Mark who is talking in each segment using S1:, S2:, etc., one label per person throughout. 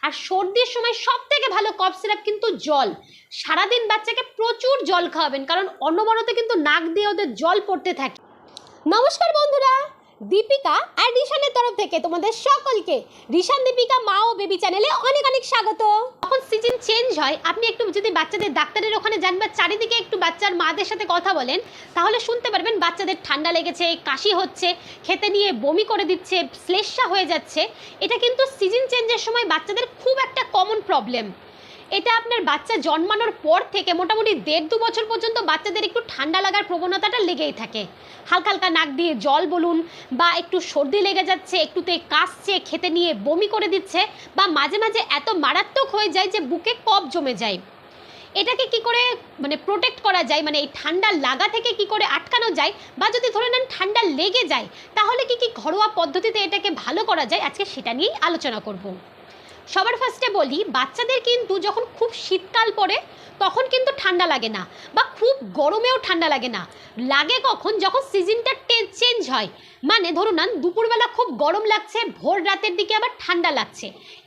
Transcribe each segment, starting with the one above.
S1: আর সর্দির সময় সব থেকে ভালো কফ সিরাপ কিন্তু জল। সারাদিন বাচ্চাকে প্রচুর জল খাওয়াবেন, কারণ অনবরত কিন্তু নাক দিয়ে ওদের জল পড়তে থাকে। নমস্কার বন্ধুরা, দীপিকা আর রিশানের তরফ থেকে তোমাদের সকলকে রিশান দীপিকা মা ও বেবি চ্যানেলে অনেক অনেক স্বাগত। যখন সিজন চেঞ্জ হয়, আপনি একটু যদি বাচ্চাদের ডাক্তারের ওখানে যান বা চারিদিকে একটু বাচ্চার মাদের সাথে কথা বলেন, তাহলে শুনতে পারবেন বাচ্চাদের ঠান্ডা লেগেছে, কাশি হচ্ছে, খেতে নিয়ে বমি করে দিচ্ছে, শ্লেষ্মা হয়ে যাচ্ছে। এটা কিন্তু সিজন চেঞ্জের সময় বাচ্চাদের খুব একটা কমন প্রবলেম। এটা আপনার বাচ্চা জন্মানোর পর থেকে মোটামুটি 1.5-2 বছর পর্যন্ত বাচ্চাদের একটু ঠান্ডা লাগার প্রবণতাটা লেগেই থাকে। হালকা হালকা নাক দিয়ে জল বলুন, বা একটু সর্দি লেগে যাচ্ছে, একটুতে কাশছে, খেতে নিয়ে বমি করে দিচ্ছে, বা মাঝে মাঝে এত মারাত্মক হয়ে যায় যে বুকে কফ জমে যায়। এটাকে কি করে প্রোটেক্ট করা যায়, এই ঠান্ডা লাগা থেকে কি করে আটকানো যায়, বা যদি ধরে নেন ঠান্ডা লেগে যায়, তাহলে কি ঘরোয়া পদ্ধতিতে এটাকে ভালো করা যায়, আজকে সেটা নিয়েই আলোচনা করব। সবার ফার্স্টে বলি, বাচ্চাদের কিন্তু যখন খুব শীতকাল পড়ে তখন কিন্তু ঠান্ডা লাগে না, বা খুব গরমেও ঠান্ডা লাগে না। লাগে কখন? যখন সিজনটা চেঞ্জ হয়। ধরুন না, দুপুরবেলা খুব গরম লাগছে, ভোর রাতের দিকে আবার ঠান্ডা লাগছে।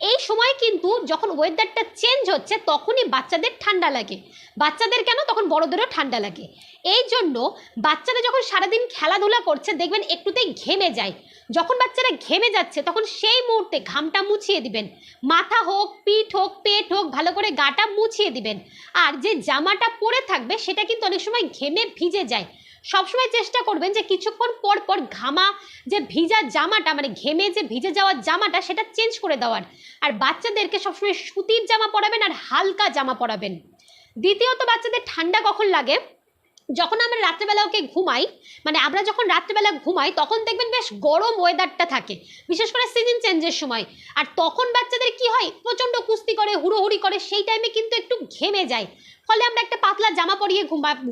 S1: এই সময় কিন্তু যখন ওয়েদারটা চেঞ্জ হচ্ছে তখনই বাচ্চাদের ঠান্ডা লাগে। বাচ্চাদের কেন, তখন বড়দেরও ঠান্ডা লাগে। এই জন্য বাচ্চারা যখন সারাদিন খেলাধুলা করছে দেখবেন একটুতেই ঘেমে যায়। যখন বাচ্চারা ঘেমে যাচ্ছে তখন সেই মুহূর্তে ঘামটা মুছিয়ে দিবেন। মাথা হোক, পিঠ হোক, পেট হোক, ভালো করে গাটা মুছিয়ে দিবেন। আর যে জামাটা পরে থাকবে সেটা কিন্তু অনেক সময় ঘেমে ভিজে যায়। সবসময় চেষ্টা করবেন যে কিছুক্ষণ পর পর ঘামা যে ভিজা জামাটা, ঘেমে যে ভিজে যাওয়ার জামাটা, সেটা চেঞ্জ করে দেওয়ার। আর বাচ্চাদেরকে সবসময় সুতির জামা পরাবেন আর হালকা জামা পরাবেন। দ্বিতীয়ত, বাচ্চাদের ঠান্ডা কখন লাগে? যখন আমরা রাত্রেবেলা ওকে ঘুমাই, আমরা যখন রাত্রেবেলা ঘুমাই তখন দেখবেন বেশ গরম ওয়েদারটা থাকে, বিশেষ করে সিজন চেঞ্জের সময়। আর তখন বাচ্চাদের কি হয়, প্রচণ্ড কুস্তি করে, হুড়োহুড়ি করে, সেই টাইমে কিন্তু একটু ঘেমে যায়। ফলে আমরা একটা পাতলা জামা পরিয়ে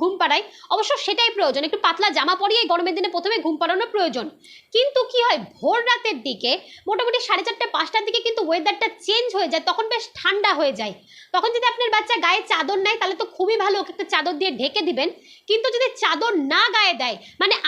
S1: ঘুম পাড়াই। অবশ্য সেটাই প্রয়োজন, একটু পাতলা জামা পরিয়ে গরমের দিনে প্রথমে ঘুম পাড়ানোর প্রয়োজন। কিন্তু কি হয়, ভোর রাতের দিকে মোটামুটি 4:30-5টার দিকে কিন্তু ওয়েদারটা চেঞ্জ হয়ে যায়, তখন বেশ ঠান্ডা হয়ে যায়। তখন যদি আপনার বাচ্চা গায়ে চাদর নেয় তাহলে তো খুবই ভালো, ওকে একটা চাদর দিয়ে ঢেকে দিবেন। কিন্তু যদি চাদর না গায়ে দেয়,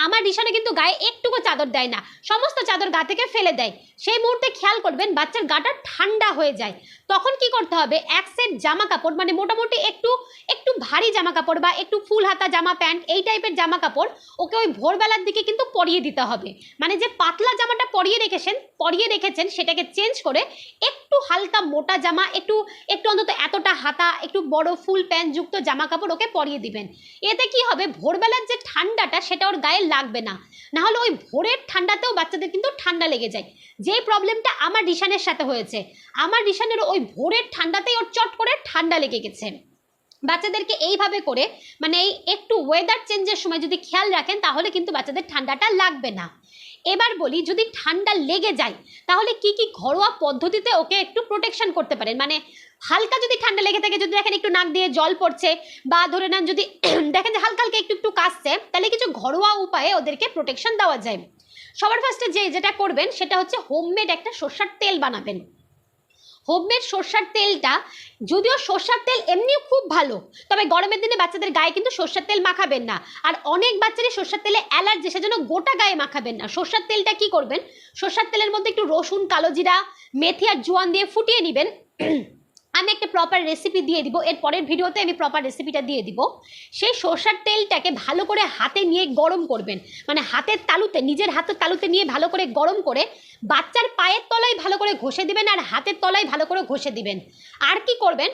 S1: আমার রিশানে কিন্তু গায়ে একটুকু চাদর দেয় না, সমস্ত চাদর গা থেকে ফেলে দেয়, সেই মুহূর্তে খেয়াল করবেন বাচ্চার গাটা ঠান্ডা হয়ে যায়। তখন কি করতে হবে, এক সেট জামা কাপড়, মোটামুটি একটু একটু ভারী জামা কাপড় বা একটু ফুল হাতা জামা প্যান্ট, এই টাইপের জামা কাপড় ওকে ওই ভোরবেলার দিকে কিন্তু পরিয়ে দিতে হবে। যে পাতলা জামাটা পরিয়ে রেখেছেন সেটাকে চেঞ্জ করে একটু হালকা মোটা জামা, একটু একটু অন্তত এতটা হাতা, একটু বড় ফুল প্যান্ট যুক্ত জামা কাপড় ওকে পরিয়ে দিবেন। এতে কি হবে, ভোরবেলার যে ঠান্ডাটা সেটা ওর গায়ে লাগবে না। না হলে ওই ভোরের ঠান্ডাতেও বাচ্চাদের কিন্তু ঠান্ডা লেগে যায়। যে প্রবলেমটা আমার রিশানের সাথে হয়েছে, আমার রিশানের ওই ভোরের ঠান্ডাতেই ওর চট করে ঠান্ডা লেগে গেছে। বাচ্চাদেরকে এইভাবে করে এই একটু ওয়েদার চেঞ্জের সময় যদি খেয়াল রাখেন তাহলে কিন্তু বাচ্চাদের ঠান্ডাটা লাগবে না। এবার বলি, যদি ঠান্ডা লেগে যায় তাহলে কি ঘরোয়া পদ্ধতিতে ওকে একটু প্রোটেকশন করতে পারেন। হালকা যদি ঠান্ডা লেগে থাকে, যদি দেখেন একটু নাক দিয়ে জল পড়ছে, বা ধরে নেন যদি দেখেন যে হালকা হালকা একটু একটু কাশছে, তাহলে কিছু ঘরোয়া উপায়ে ওদেরকে প্রোটেকশন দেওয়া যায়। সবার ফার্স্টে যেটা করবেন সেটা হচ্ছে হোমমেড একটা সরষের তেল বানাবেন। হোমমেড সরষের তেলটা, যদিও সরষের তেল এমনিও খুব ভালো, তবে গরমের দিনে বাচ্চাদের গায়ে কিন্তু সরষের তেল মাখাবেন না। আর অনেক বাচ্চারই সরষের তেলে অ্যালার্জি, সেজন্য গোটা গায়ে মাখাবেন না। সরষের তেলটা কি করবেন, সরষের তেলের মধ্যে একটু রসুন, কালো জিরা, মেথি আর জোয়ান দিয়ে ফুটিয়ে নেবেন। আমি একটা প্রপার রেসিপি দিয়ে দিব, এর পরের ভিডিওতে আমি প্রপার রেসিপিটা দিয়ে দিব। সেই সরষের তেলটাকে ভালো করে হাতে নিয়ে গরম করবেন, হাতের তালুতে, নিজের হাতের তালুতে নিয়ে ভালো করে গরম করে বাচ্চার পায়ের তলায় ভালো করে ঘষে দিবেন আর হাতের তলায় ভালো করে ঘষে দিবেন। আর কি করবেন,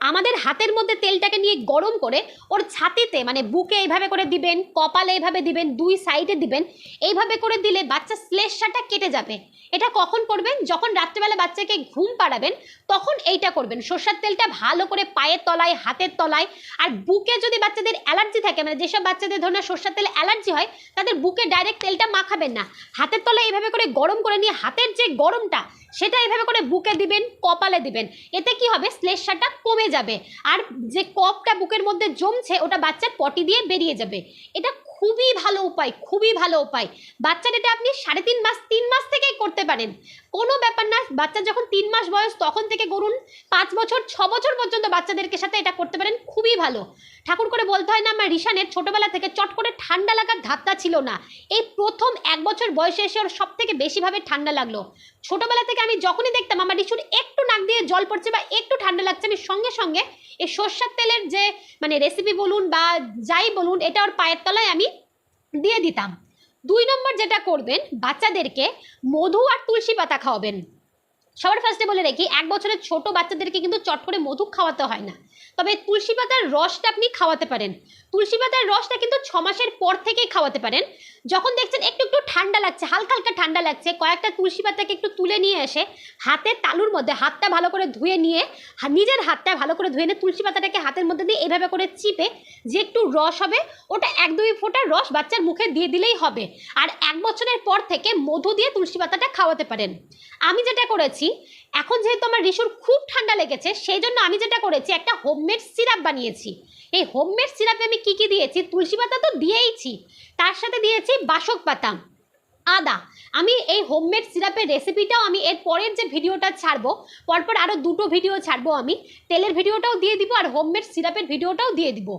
S1: আমাদের হাতের মধ্যে তেলটাকে নিয়ে গরম করে ওর ছাতিতে, বুকে এইভাবে করে দিবেন, কপালে এইভাবে দিবেন, দুই সাইডে দিবেন। এইভাবে করে দিলে বাচ্চার শ্লেষ্মাটা কেটে যাবে। এটা কখন করবেন, যখন রাত্রেবেলা বাচ্চাকে ঘুম পাড়াবেন তখন এইটা করবেন। সরষের তেলটা ভালো করে পায়ের তলায়, হাতের তলায়, আর বুকে যদি বাচ্চাদের অ্যালার্জি থাকে, যেসব বাচ্চাদের ধরনের সরষের তেলে অ্যালার্জি হয়, তাদের বুকে ডাইরেক্ট তেলটা মাখাবেন না। হাতের তলায় এইভাবে করে গরম করে নিয়ে হাতের যে গরমটা সেটা এইভাবে করে বুকে দিবেন, কপালে দিবেন। এতে কি হবে, শ্লেষ্মাটা কমে যাবে, আর যে কফটা বুকের মধ্যে জমছে ওটা বাচ্চার পটি দিয়ে বেরিয়ে যাবে। এটা খুবই ভালো উপায়, খুবই ভালো উপায়। বাচ্চার এটা আপনি 3.5 মাস, 3 মাস থেকেই করতে পারেন, কোনো ব্যাপার না। বাচ্চা যখন 3 মাস বয়স তখন থেকে করুন, 5 বছর 6 বছর পর্যন্ত বাচ্চাদেরকে সাথে এটা করতে পারেন, খুবই ভালো। ঠাকুর করে বলতে হয় না, আমার রিশানের ছোটবেলা থেকে চট করে ঠান্ডা লাগার ধাতটা ছিল না। এই প্রথম 1 বছর বয়সে এসে ওর সব থেকে বেশিভাবে ঠান্ডা লাগলো। ছোটবেলা থেকে আমি যখনই দেখতাম আমার রিশুর একটু নাক দিয়ে জল পড়ছে বা একটু ঠান্ডা লাগছে, আমি সঙ্গে সঙ্গে এই সর্ষের তেলের যে মানে রেসিপি বলুন বা যাই বলুন, এটা ওর পায়ের তলায় আমি দিয়ে দিতাম। 2 নম্বর যেটা করবেন, বাচ্চাদেরকে মধু আর তুলসী পাতা খাওয়াবেন। সবার ফার্স্টে বলে রাখি, 1 বছরের ছোট বাচ্চাদেরকে কিন্তু চট করে মধু খাওয়াতে হয় না, তবে তুলসী পাতার রসটা আপনি খাওয়াতে পারেন। তুলসী পাতার রসটা কিন্তু 6 মাসের পর থেকেই খাওয়াতে পারেন। যখন দেখছেন একটু একটু ঠান্ডা লাগছে, হালকা হালকা ঠান্ডা লাগছে, কয়েকটা তুলসী পাতাকে একটু তুলে নিয়ে এসে হাতের তালুর মধ্যে হাতটা ভালো করে ধুয়ে নিয়ে, নিজের হাতটা ভালো করে ধুয়ে নিয়ে তুলসী পাতাটাকে হাতের মধ্যে দিয়ে এভাবে করে চিপে যে একটু রস হবে, ওটা 1-2 ফোঁটা রস বাচ্চার মুখে দিয়ে দিলেই হবে। আর 1 বছরের পর থেকে মধু দিয়ে তুলসী পাতাটা খাওয়াতে পারেন। আমি যেটা করেছি, এখন যেহেতু আমার রিশুর খুব ঠান্ডা লেগেছে, সেই জন্য আমি যেটা করেছি, একটা হোমমেড সিরাপ বানিয়েছি। এই হোমমেড সিরাপে আমি কি কি দিয়েছি, তুলসী পাতা তো দিয়েইছি, তার সাথে দিয়েছি বাসক পাতা, আদা। আমি এই হোমমেড সিরাপের রেসিপিটাও আমি এর পরের যে ভিডিওটা ছাড়বো, পরপর আরও 2টো ভিডিও ছাড়বো, আমি তেলের ভিডিওটাও দিয়ে দিব আর হোমমেড সিরাপের ভিডিওটাও দিয়ে দিব।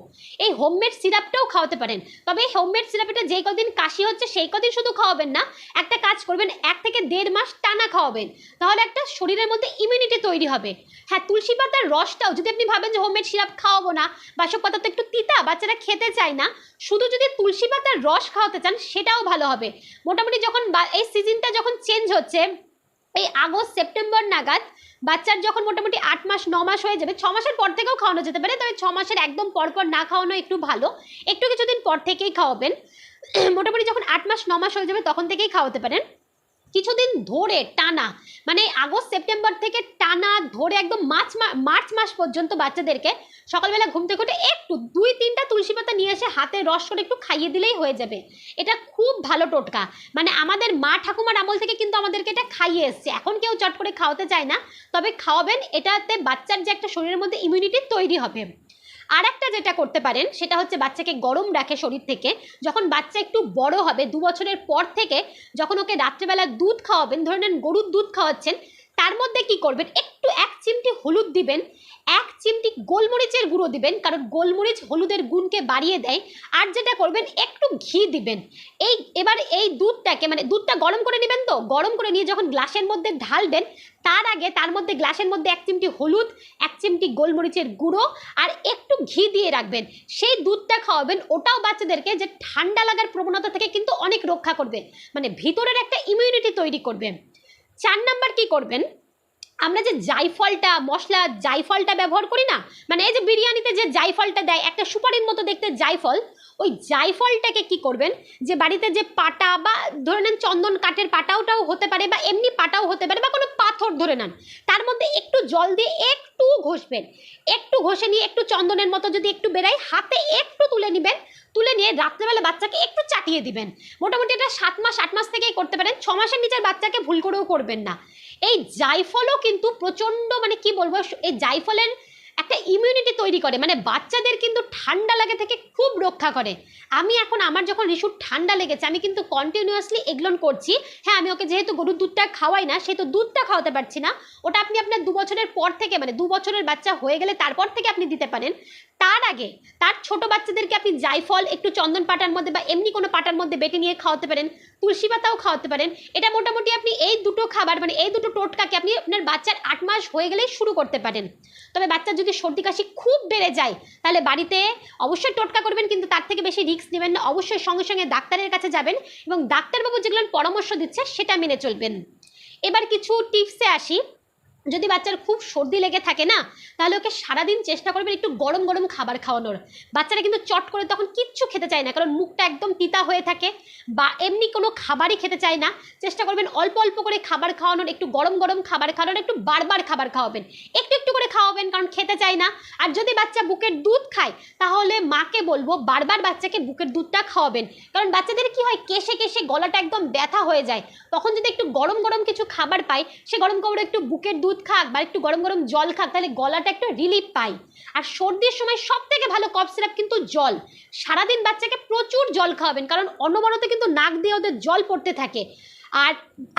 S1: এই হোমমেড সিরাপটাও খাওয়াতে পারেন, তবে এই হোমমেড সিরাপটা যেই কদিন কাশি হচ্ছে সেই কদিন শুধু খাওয়াবেন না, একটা কাজ করবেন, 1 থেকে 1.5 মাস টানা খাওয়াবেন, তাহলে একটা শরীরের মধ্যে ইমিউনিটি তৈরি হবে। হ্যাঁ, তুলসী পাতার রসটাও যদি আপনি ভাবেন যে হোমমেড সিরাপ খাওয়াবো না, বাসক পাতা তো একটু তিতা, বাচ্চারা খেতে চায় না, শুধু যদি তুলসী পাতার রস খাওয়াতে চান সেটাও ভালো হবে। মোটামুটি যখন এই সিজনটা যখন চেঞ্জ হচ্ছে, এই আগস্ট সেপ্টেম্বর নাগাদ বাচ্চার যখন মোটামুটি 8 মাস 9 মাস হয়ে যাবে, 6 মাসের পর থেকেও খাওয়ানো যেতে পারে, তবে 6 মাসের একদম পরপর না খাওয়ানো একটু ভালো, একটু কিছুদিন পর থেকেই খাওয়াবেন। মোটামুটি যখন 8 মাস 9 মাস হয়ে যাবে তখন থেকেই খাওয়াতে পারেন। কিছুদিন ধরে টানা, মানে আগস্ট সেপ্টেম্বর থেকে টানা ধরে একদম মার্চ মাস পর্যন্ত বাচ্চাদেরকে সকালবেলা ঘুম থেকে উঠে একটু 2-3টা তুলসী পাতা নিয়ে এসে হাতে রস করে একটু খাইয়ে দিলেই হয়ে যাবে। এটা খুব ভালো টোটকা, মানে আমাদের মা ঠাকুমার আমল থেকে কিন্তু আমাদেরকে এটা খাইয়ে এসছে, এখন কেউ চট করে খাওয়াতে চায় না, তবে খাওয়াবেন, এটাতে বাচ্চার যে একটা শরীরের মধ্যে ইমিউনিটি তৈরি হবে। আর একটা যেটা করতে পারেন সেটা হচ্ছে, বাচ্চাকে গরম রাখে শরীর থেকে, যখন বাচ্চা একটু বড় হবে 2 বছরের পর থেকে, যখন ওকে রাত্রেবেলা দুধ খাওয়াবেন, ধরে নেন গরুর দুধ খাওয়াচ্ছেন, তার মধ্যে কি করবেন, একটু 1 চিমটি হলুদ দিবেন, 1 চিমটি গোলমরিচের গুঁড়ো দিবেন, কারণ গোলমরিচ হলুদের গুণকে বাড়িয়ে দেয়। আর যেটা করবেন, একটু ঘি দিবেন। এবার এই দুধটাকে, মানে দুধটা গরম করে নেবেন, তো গরম করে নিয়ে যখন গ্লাসের মধ্যে ঢালবেন, তার আগে তার মধ্যে গ্লাসের মধ্যে 1 চিমটি হলুদ, 1 চিমটি গোলমরিচের গুঁড়ো আর একটু ঘি দিয়ে রাখবেন, সেই দুধটা খাওয়াবেন। ওটাও বাচ্চাদেরকে যে ঠান্ডা লাগার প্রবণতা থেকে কিন্তু অনেক রক্ষা করবে, মানে ভিতরের একটা ইমিউনিটি তৈরি করবে। 4 নাম্বার কি করবেন, আমরা যে জায়ফলটা মশলা জায়ফলটা ব্যবহার করি না, মানে এই যে বিরিয়ানিতে যে জায়ফলটা দেয়, একটা সুপারির মতো দেখতে জায়ফল, ওই জায়ফলটাকে কি করবেন, যে বাড়িতে যে পাটা বা ধরে নেন চন্দন কাঠের পাটাওটাও হতে পারে বা এমনি পাটাও হতে পারে বা কোনো পাথর ধরে নেন, তার মধ্যে একটু জল দিয়ে একটু ঘষবেন, একটু ঘষে নিয়ে একটু চন্দনের মতো যদি একটু বেরায়, হাতে একটু তুলে নেবেন, তুলে নিয়ে রাত্রেবেলা বাচ্চাকে একটু চাটিয়ে দিবেন। মোটামুটি এটা 7 মাস 8 মাস থেকেই করতে পারেন, 6 মাসের নিচের বাচ্চাকে ভুল করেও করবেন না। এই জায়ফলও কিন্তু প্রচণ্ড, মানে কি বলবো, এই জায়ফলের একটা ইমিউনিটি তৈরি করে, মানে বাচ্চাদের কিন্তু ঠান্ডা লাগে থেকে খুব রক্ষা করে। আমি এখন আমার যখন রিশুর ঠান্ডা লেগেছে, আমি কিন্তু কন্টিনিউয়াসলি এগুলো করছি। হ্যাঁ, আমি ওকে যেহেতু গরুর দুধটা খাওয়াই না, সেহেতু দুধটা খাওয়াতে পারছি না, ওটা আপনি আপনার 2 বছরের পর থেকে, মানে 2 বছরের বাচ্চা হয়ে গেলে তারপর থেকে আপনি দিতে পারেন। তার আগে তার ছোট বাচ্চাদেরকে আপনি জায়ফল একটু চন্দন পাতার মধ্যে বা এমনি কোনো পাতার মধ্যে বেটে নিয়ে খাওয়াতে পারেন, তুলসী পাতাও খাওয়াতে পারেন। এটা মোটামুটি আপনি এই দুটো খাবার, মানে এই দুটো টোটকাকে আপনি আপনার বাচ্চার 8 মাস হয়ে গেলেই শুরু করতে পারেন। তবে বাচ্চার যদি সর্দি কাশি খুব বেড়ে যায়, তাহলে বাড়িতে অবশ্যই টোটকা করবেন, কিন্তু তার থেকে বেশি রিস্ক নেবেন না, অবশ্যই সঙ্গে সঙ্গে ডাক্তারের কাছে যাবেন এবং ডাক্তারবাবু যেগুলো পরামর্শ দিচ্ছে সেটা মেনে চলবেন। এবার কিছু টিপসে আসি। যদি বাচ্চার খুব সর্দি লেগে থাকে না, তাহলে ওকে সারাদিন চেষ্টা করবেন একটু গরম গরম খাবার খাওয়ানোর। বাচ্চারা কিন্তু চট করে তখন কিচ্ছু খেতে চায় না, কারণ মুখটা একদম তিতা হয়ে থাকে বা এমনি কোনো খাবারই খেতে চায় না। চেষ্টা করবেন অল্প অল্প করে খাবার খাওয়ানোর, একটু গরম গরম খাবার খাওয়ানোর, একটু বারবার খাবার খাওয়াবেন, একটু একটু করে খাওয়াবেন, কারণ খেতে চায় না। আর যদি বাচ্চা বুকের দুধ খায়, তাহলে মাকে বলবো বারবার বাচ্চাকে বুকের দুধটা খাওয়াবেন, কারণ বাচ্চাদের কি হয়, কেশে কেশে গলাটা একদম ব্যথা হয়ে যায়, তখন যদি একটু গরম গরম কিছু খাবার পায়, সে গরম গরম একটু বুকের দুধ খাক বা একটু গরম গরম জল খাক, তাহলে গলাটা একটু রিলিফ পায়। আর সর্দির সময় সব থেকে ভালো কফ সিরাপ কিন্তু জল। সারাদিন বাচ্চাকে প্রচুর জল খাওয়াবেন, কারণ অনবরত কিন্তু নাক দিয়ে ওদের জল পড়তে থাকে। আর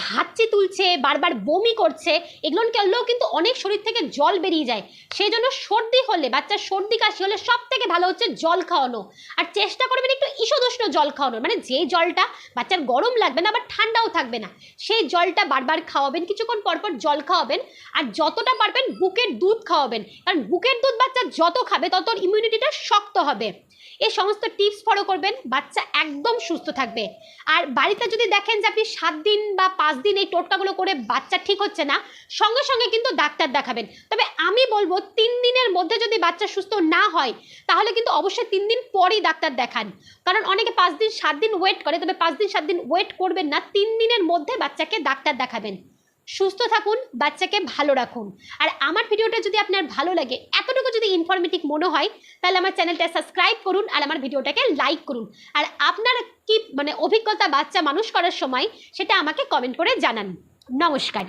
S1: হাঁচি তুলছে, বারবার বমি করছে, এগুলো করলেও কিন্তু অনেক শরীর থেকে জল বেরিয়ে যায়। সেই জন্য সর্দি হলে, বাচ্চার সর্দি কাশি হলে সব থেকে ভালো হচ্ছে জল খাওয়ানো। আর চেষ্টা করবেন একটু ঈষদুষ্ণ জল খাওয়ানোর, মানে যেই জলটা বাচ্চার গরম লাগবে না আবার ঠান্ডাও থাকবে না, সেই জলটা বারবার খাওয়াবেন, কিছুক্ষণ পরপর জল খাওয়াবেন। আর যতটা পারবেন বুকের দুধ খাওয়াবেন, কারণ বুকের দুধ বাচ্চা যত খাবে তত ইমিউনিটিটা শক্ত হবে। এই সমস্ত টিপস ফলো করবেন, বাচ্চা একদম সুস্থ থাকবে। আর বাড়িতে যদি দেখেন যে আপনি 7 দিন বা 5 দিন এই টোটকাগুলো করে বাচ্চা ঠিক হচ্ছে না, সঙ্গে সঙ্গে কিন্তু ডাক্তার দেখাবেন। তবে আমি বলবো 3 দিনের মধ্যে যদি বাচ্চা সুস্থ না হয় তাহলে কিন্তু অবশ্যই 3 দিন পরই ডাক্তার দেখান। কারণ অনেকে 5 দিন 7 দিন ওয়েট করে, তবে 5 দিন 7 দিন ওয়েট করবেন না, 3 দিনের মধ্যে বাচ্চাকে ডাক্তার দেখাবেন। সুস্থ থাকুন, বাচ্চাকে ভালো রাখুন। আর আমার ভিডিওটা যদি আপনার ভালো লাগে, এতটুকু যদি ইনফরমেটিভ মনে হয়, তাহলে আমার চ্যানেলটা সাবস্ক্রাইব করুন আর আমার ভিডিওটাকে লাইক করুন। আর আপনার কি অভিজ্ঞতা বাচ্চা মানুষ করার সময়, সেটা আমাকে কমেন্ট করে জানান। নমস্কার।